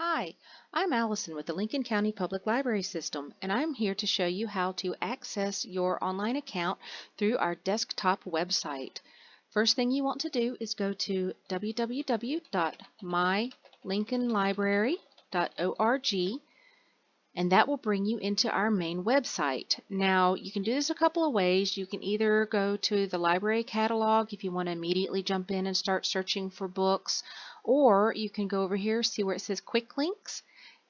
Hi, I'm Allison with the Lincoln County Public Library System, and I'm here to show you how to access your online account through our desktop website. First thing you want to do is go to www.mylincolnlibrary.org, and that will bring you into our main website. Now, you can do this a couple of ways. You can either go to the library catalog if you want to immediately jump in and start searching for books, or you can go over here, see where it says Quick Links,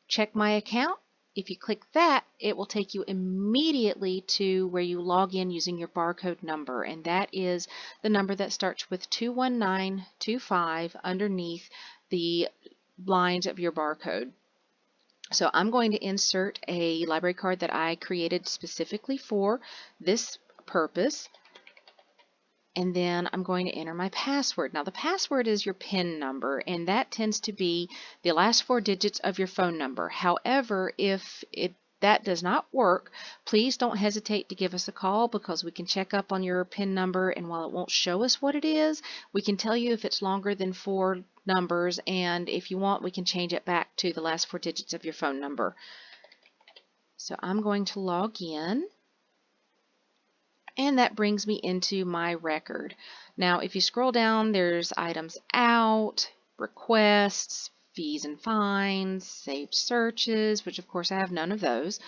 check my account. If you click that, it will take you immediately to where you log in using your barcode number, and that is the number that starts with 21925 underneath the lines of your barcode. So I'm going to insert a library card that I created specifically for this purpose, and then I'm going to enter my password. Now the password is your PIN number, and that tends to be the last 4 digits of your phone number. However, if that does not work, please don't hesitate to give us a call, because we can check up on your PIN number, and while it won't show us what it is, we can tell you if it's longer than 4 numbers, and if you want, we can change it back to the last 4 digits of your phone number. So I'm going to log in, and that brings me into my record. Now if you scroll down, there's items out, requests, fees and fines, saved searches, which of course I have none of those.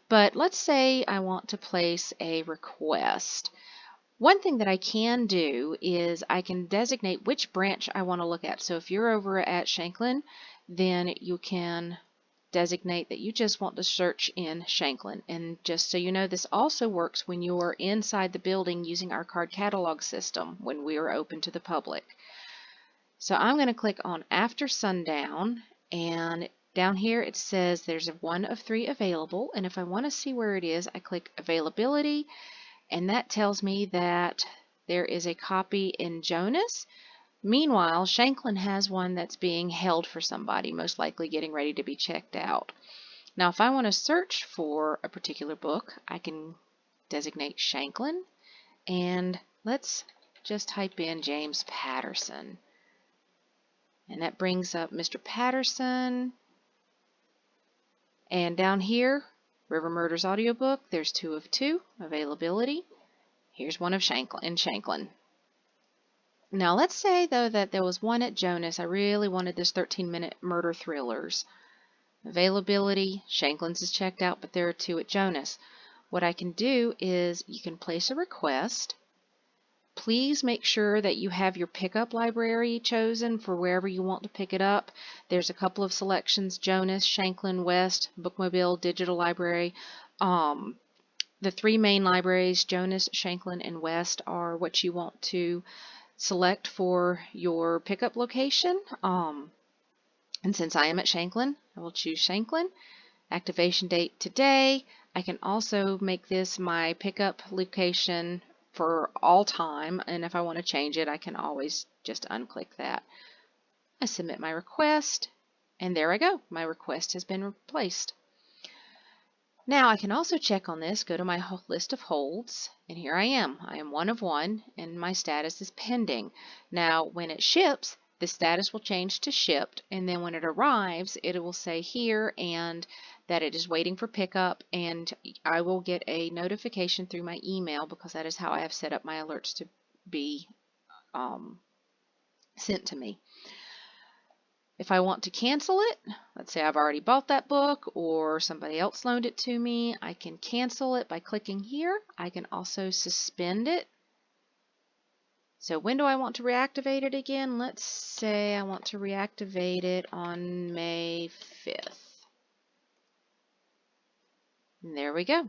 But let's say I want to place a request. One thing that I can do is I can designate which branch I want to look at. So if you're over at Shanklin, then you can designate that you just want to search in Shanklin. And just so you know, this also works when you are inside the building using our card catalog system when we are open to the public. So I'm going to click on After Sundown, and down here it says there's one of 3 available, and if I want to see where it is, I click Availability, and that tells me that there is a copy in Jonas. Meanwhile, Shanklin has one that's being held for somebody, most likely getting ready to be checked out. Now, if I want to search for a particular book, I can designate Shanklin, and let's just type in James Patterson. And that brings up Mr. Patterson. And down here, River Murders audiobook, there's 2 of 2, availability. Here's one of Shanklin. Now let's say though that there was one at Jonas. I really wanted this 13-minute murder thrillers. Availability, Shanklin's is checked out, but there are 2 at Jonas. What I can do is you can place a request. Please make sure that you have your pickup library chosen for wherever you want to pick it up. There's a couple of selections: Jonas, Shanklin, West, Bookmobile, Digital Library. The 3 main libraries, Jonas, Shanklin, and West, are what you want to select for your pickup location. And since I am at Shanklin, I will choose Shanklin. Activation date today. I can also make this my pickup location for all time, and if I want to change it, I can always just unclick that. I submit my request, and there I go. My request has been replaced. Now I can also check on this, go to my list of holds, and here I am. I am 1 of 1, and my status is pending. Now when it ships, the status will change to shipped, and then when it arrives, it will say here and that it is waiting for pickup, and I will get a notification through my email, because that is how I have set up my alerts to be sent to me. If I want to cancel it, let's say I've already bought that book or somebody else loaned it to me, I can cancel it by clicking here. I can also suspend it. So when do I want to reactivate it again? Let's say I want to reactivate it on May 5th. And there we go.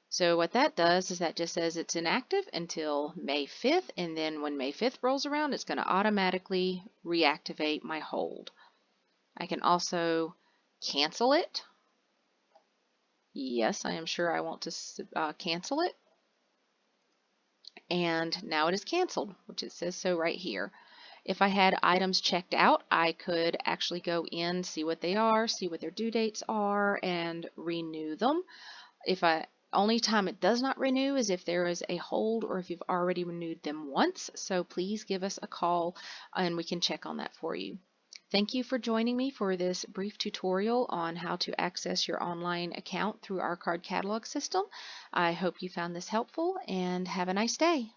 So what that does is that just says it's inactive until May 5th, and then when May 5th rolls around, it's going to automatically reactivate my hold. I can also cancel it. Yes, I am sure I want to cancel it. And now it is canceled, which it says so right here. If I had items checked out, I could actually go in, see what they are, see what their due dates are, and renew them. Only time it does not renew is if there is a hold or if you've already renewed them once. So please give us a call and we can check on that for you. Thank you for joining me for this brief tutorial on how to access your online account through our card catalog system. I hope you found this helpful and have a nice day.